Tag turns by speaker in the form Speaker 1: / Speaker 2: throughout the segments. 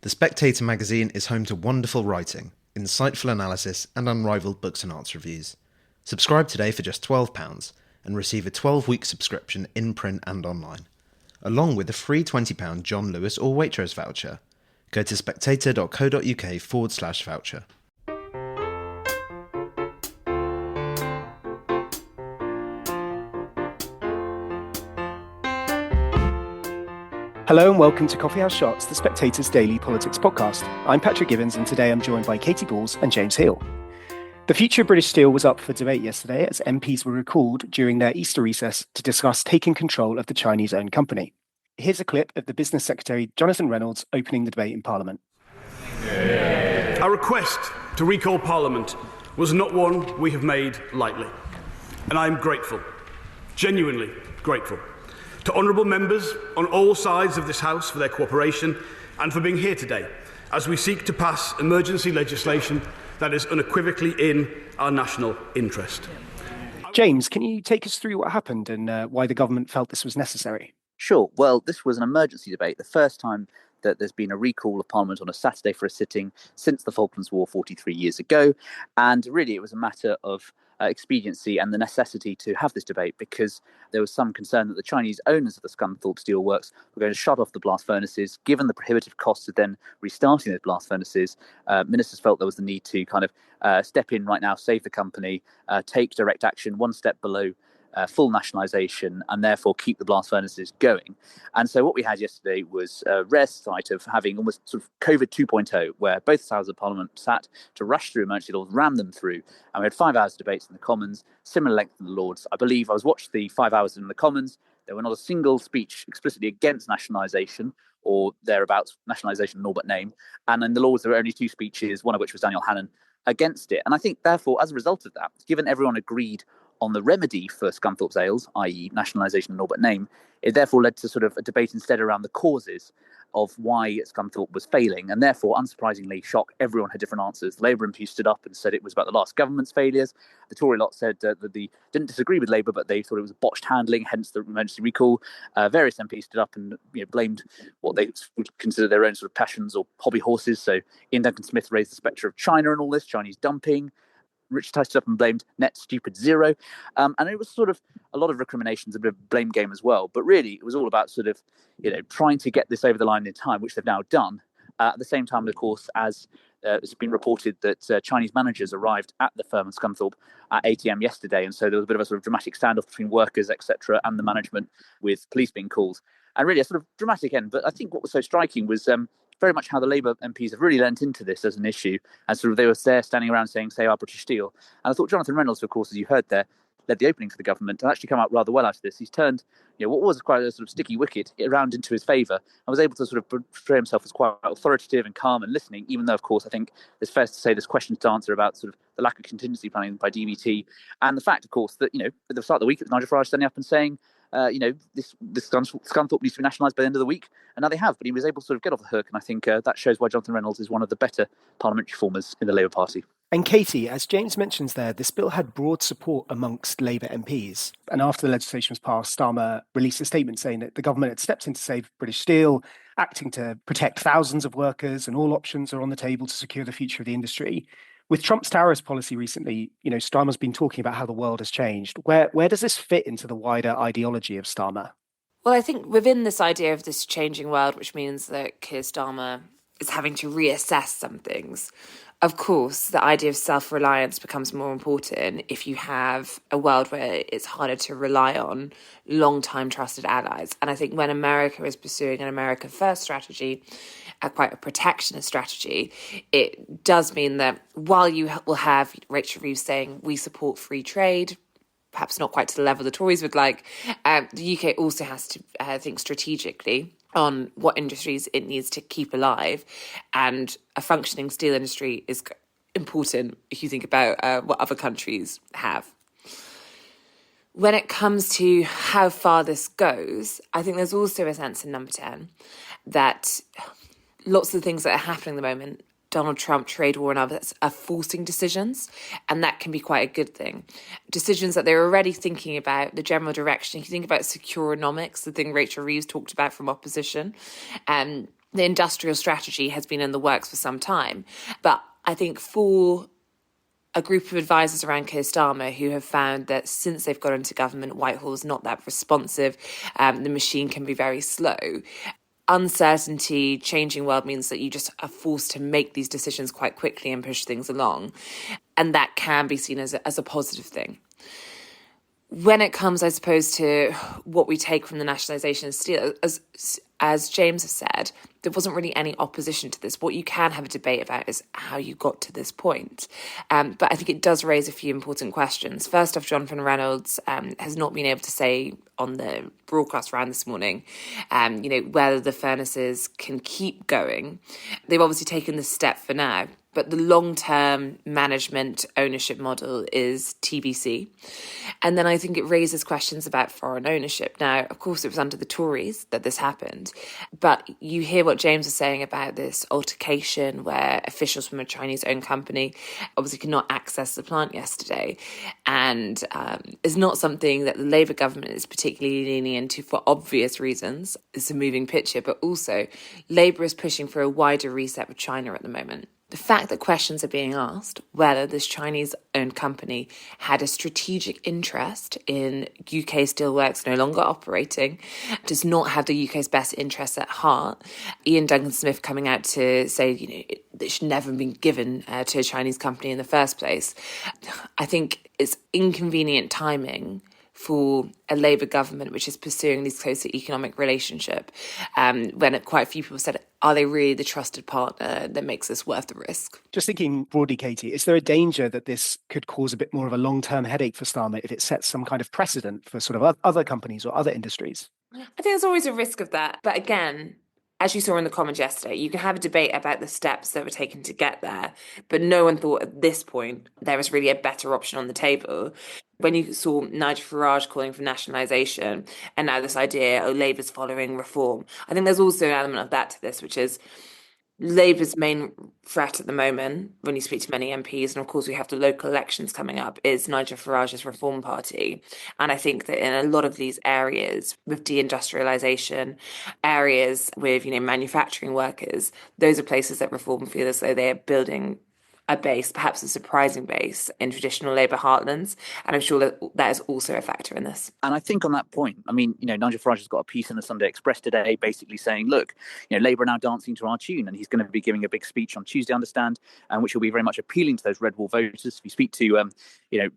Speaker 1: The Spectator magazine is home to wonderful writing, insightful analysis, and unrivaled books and arts reviews. Subscribe today for just £12 and receive a 12-week subscription in print and online, along with a free £20 John Lewis or Waitrose voucher. Go to spectator.co.uk/voucher.
Speaker 2: Hello and welcome to Coffee House Shots, the Spectator's daily politics podcast. I'm Patrick Gibbons and today I'm joined by Katy and James Heale. The future of British Steel was up for debate yesterday as MPs were recalled during their Easter recess to discuss taking control of the Chinese-owned company. Here's a clip of the Business Secretary Jonathan Reynolds opening the debate in Parliament.
Speaker 3: Our request to recall Parliament was not one we have made lightly, and I am grateful, genuinely grateful, to honourable members on all sides of this House for their cooperation and for being here today as we seek to pass emergency legislation that is unequivocally in our national interest.
Speaker 2: James, can you take us through what happened and why the government felt this was necessary?
Speaker 4: Sure. Well, this was an emergency debate, the first time that there's been a recall of Parliament on a Saturday for a sitting since the Falklands War 43 years ago. And really, it was a matter of expediency and the necessity to have this debate because there was some concern that the Chinese owners of the Scunthorpe Steelworks were going to shut off the blast furnaces. Given the prohibitive costs of then restarting those blast furnaces, ministers felt there was the need to kind of step in right now, save the company, take direct action one step below full nationalisation and therefore keep the blast furnaces going. And so what we had yesterday was a rare sight of having almost sort of COVID 2.0, where both houses of Parliament sat to rush through emergency laws, ram them through, and we had 5 hours of debates in the Commons, similar length in the Lords. I believe I was watched the 5 hours in the Commons. There were not a single speech explicitly against nationalisation or thereabouts, nationalisation and all but name. And in the Lords, there were only 2 speeches, one of which was Daniel Hannan against it. And I think, therefore, as a result of that, given everyone agreed on the remedy for Scunthorpe's ails, i.e. nationalisation and all but name, it therefore led to sort of a debate instead around the causes of why Scunthorpe was failing. And therefore, unsurprisingly, shock, everyone had different answers. The Labour MP stood up and said it was about the last government's failures. The Tory lot said that they didn't disagree with Labour, but they thought it was botched handling, hence the emergency recall. Various MPs stood up and blamed what they would consider their own sort of passions or hobby horses. So Ian Duncan Smith raised the spectre of China and all this, Chinese dumping. Richard Tice stood up and blamed net stupid zero. And it was sort of a lot of recriminations, a bit of blame game as well. But really, it was all about sort of, trying to get this over the line in time, which they've now done. At the same time, of course, as it's been reported that Chinese managers arrived at the firm of Scunthorpe at 8 a.m. yesterday. And so there was a bit of a sort of dramatic standoff between workers, etc., and the management, with police being called. And really a sort of dramatic end. But I think what was so striking was very much how the Labour MPs have really lent into this as an issue, and sort of they were there standing around saying, "Say our British Steel." And I thought Jonathan Reynolds, of course, as you heard there, led the opening for the government and actually come out rather well out of this. He's turned, what was quite a sort of sticky wicket around into his favour, and was able to sort of portray himself as quite authoritative and calm and listening, even though, of course, I think it's fair to say there's questions to answer about sort of the lack of contingency planning by DBT, and the fact, of course, that, at the start of the week, it was Nigel Farage standing up and saying, this Scunthorpe needs to be nationalised by the end of the week, and now they have. But he was able to sort of get off the hook, and I think that shows why Jonathan Reynolds is one of the better parliamentary performers in the Labour Party.
Speaker 2: And Katy, as James mentions there, this bill had broad support amongst Labour MPs. And after the legislation was passed, Starmer released a statement saying that the government had stepped in to save British Steel, acting to protect thousands of workers, and all options are on the table to secure the future of the industry. With Trump's tariffs policy recently, Starmer's been talking about how the world has changed. Where does this fit into the wider ideology of Starmer?
Speaker 5: Well, I think within this idea of this changing world, which means that Keir Starmer is having to reassess some things, of course, the idea of self-reliance becomes more important if you have a world where it's harder to rely on long-time trusted allies. And I think when America is pursuing an America First strategy, quite a protectionist strategy, it does mean that while you will have Rachel Reeves saying we support free trade, perhaps not quite to the level the Tories would like, the UK also has to think strategically on what industries it needs to keep alive. And a functioning steel industry is important if you think about what other countries have. When it comes to how far this goes, I think there's also a sense in Number 10 that lots of the things that are happening at the moment, Donald Trump, trade war and others, are forcing decisions, and that can be quite a good thing. Decisions that they're already thinking about, the general direction. If you think about securonomics, the thing Rachel Reeves talked about from opposition, and the industrial strategy has been in the works for some time. But I think for a group of advisors around Keir Starmer who have found that since they've got into government, Whitehall's not that responsive, the machine can be very slow. Uncertainty, changing world means that you just are forced to make these decisions quite quickly and push things along. And that can be seen as a positive thing. When it comes, I suppose, to what we take from the nationalisation of steel, as James has said, there wasn't really any opposition to this. What you can have a debate about is how you got to this point. But I think it does raise a few important questions. First off, Jonathan Reynolds has not been able to say on the broadcast round this morning, whether the furnaces can keep going. They've obviously taken this step for now, but the long-term management ownership model is TBC. And then I think it raises questions about foreign ownership. Now, of course, it was under the Tories that this happened, but you hear what James was saying about this altercation where officials from a Chinese-owned company obviously could not access the plant yesterday, and is not something that the Labour government is particularly leaning into for obvious reasons. It's a moving picture, but also Labour is pushing for a wider reset with China at the moment. The fact that questions are being asked whether this Chinese-owned company had a strategic interest in UK steelworks no longer operating does not have the UK's best interests at heart. Ian Duncan-Smith coming out to say, it should never have been given to a Chinese company in the first place. I think it's inconvenient timing for a Labour government which is pursuing this closer economic relationship, when quite a few people said, are they really the trusted partner that makes this worth the risk?
Speaker 2: Just thinking broadly, Katy, is there a danger that this could cause a bit more of a long-term headache for Starmer if it sets some kind of precedent for sort of other companies or other industries?
Speaker 5: I think there's always a risk of that. But again, as you saw in the comments yesterday, you can have a debate about the steps that were taken to get there, but no one thought at this point there was really a better option on the table. When you saw Nigel Farage calling for nationalisation and now this idea, Labour's following reform, I think there's also an element of that to this, which is Labour's main threat at the moment, when you speak to many MPs, and of course we have the local elections coming up, is Nigel Farage's Reform Party. And I think that in a lot of these areas, with deindustrialisation, areas with manufacturing workers, those are places that Reform feel as though they're building a base, perhaps a surprising base, in traditional Labour heartlands. And I'm sure that is also a factor in this.
Speaker 4: And I think on that point, Nigel Farage has got a piece in the Sunday Express today basically saying, look, Labour are now dancing to our tune, and he's going to be giving a big speech on Tuesday, I understand, which will be very much appealing to those red wall voters. If you speak to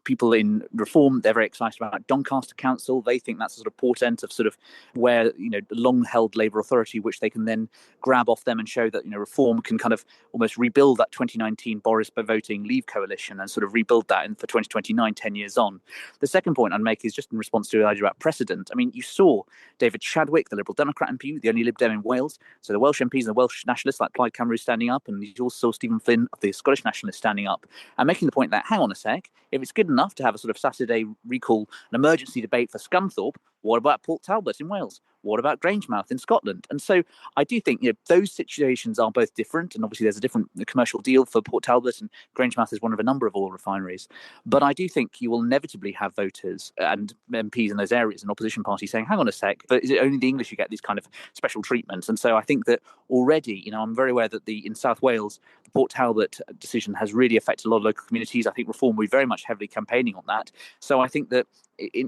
Speaker 4: people in Reform, they're very excited about Doncaster Council. They think that's a sort of portent of sort of where, the long-held Labour authority, which they can then grab off them and show that, Reform can kind of almost rebuild that 2019 Boris voting Leave coalition and sort of rebuild that for 2029, 10 years on. The second point I'd make is just in response to the idea about precedent. You saw David Chadwick, the Liberal Democrat MP, the only Lib Dem in Wales. So the Welsh MPs and the Welsh nationalists like Plaid Cymru standing up, and you also saw Stephen Flynn of the Scottish nationalists standing up and making the point that, hang on a sec, if it's good enough to have a sort of Saturday recall, an emergency debate for Scunthorpe, what about Port Talbot in Wales? What about Grangemouth in Scotland? And so I do think those situations are both different, and obviously there's a different commercial deal for Port Talbot, and Grangemouth is one of a number of oil refineries. But I do think you will inevitably have voters and MPs in those areas and opposition parties saying, hang on a sec, but is it only the English who get these kind of special treatments? And so I think that already, I'm very aware that in South Wales, the Port Talbot decision has really affected a lot of local communities. I think Reform will be very much heavily campaigning on that. So I think that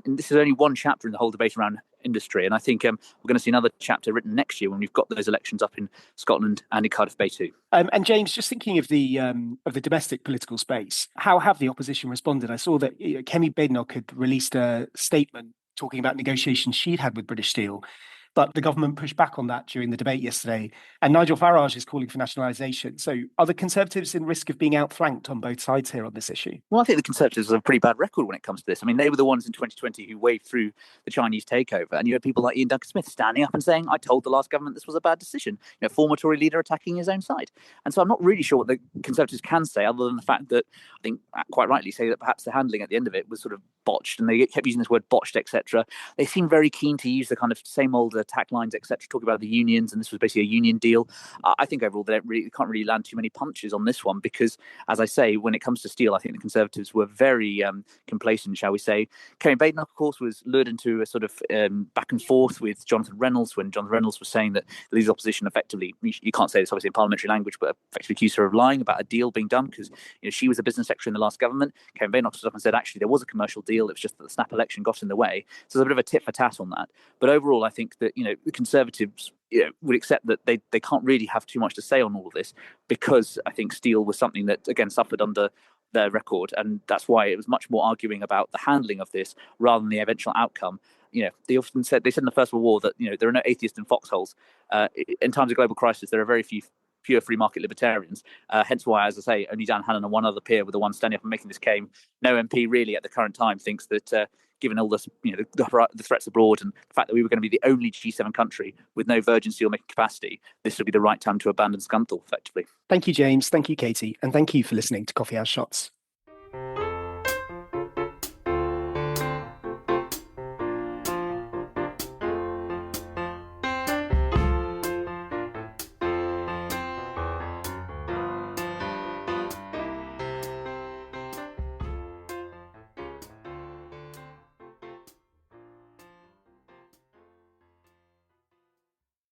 Speaker 4: this is only one chapter in the whole debate around industry, and I think we're going to see another chapter written next year when we've got those elections up in Scotland and in Cardiff Bay too.
Speaker 2: And James, just thinking of the domestic political space, how have the opposition responded? I saw that Kemi Badenoch had released a statement talking about negotiations she'd had with British Steel, but the government pushed back on that during the debate yesterday. And Nigel Farage is calling for nationalisation. So are the Conservatives in risk of being outflanked on both sides here on this issue?
Speaker 4: Well, I think the Conservatives have a pretty bad record when it comes to this. They were the ones in 2020 who waved through the Chinese takeover. And you had people like Ian Duncan-Smith standing up and saying, I told the last government this was a bad decision. Former Tory leader attacking his own side. And so I'm not really sure what the Conservatives can say, other than the fact that I think quite rightly say that perhaps the handling at the end of it was sort of botched, and they kept using this word botched, etc. They seemed very keen to use the kind of same old attack lines, etc., talking about the unions, and this was basically a union deal. I think overall they can't really land too many punches on this one because, as I say, when it comes to steel, I think the Conservatives were very complacent, shall we say. Kerry Baden, of course, was lured into a sort of back and forth with Jonathan Reynolds when Jonathan Reynolds was saying that the Leader's opposition effectively, you can't say this obviously in parliamentary language, but effectively accused her of lying about a deal being done because she was a business secretary in the last government. Kerry Baden stood up and said actually there was a commercial deal, it was just that the snap election got in the way. So there's a bit of a tit for tat on that. But overall, I think that the Conservatives would accept that they can't really have too much to say on all of this because I think steel was something that again suffered under their record, and that's why it was much more arguing about the handling of this rather than the eventual outcome. They said in the First World War that there are no atheists in foxholes. In times of global crisis, there are very few pure free market libertarians. Hence why, as I say, only Dan Hannan and one other peer were the ones standing up and making this claim. No MP really at the current time thinks that given all this, the threats abroad and the fact that we were going to be the only G7 country with no virgin steelmaking capacity, this would be the right time to abandon Scunthorpe, effectively.
Speaker 2: Thank you, James. Thank you, Katy. And thank you for listening to Coffee House Shots.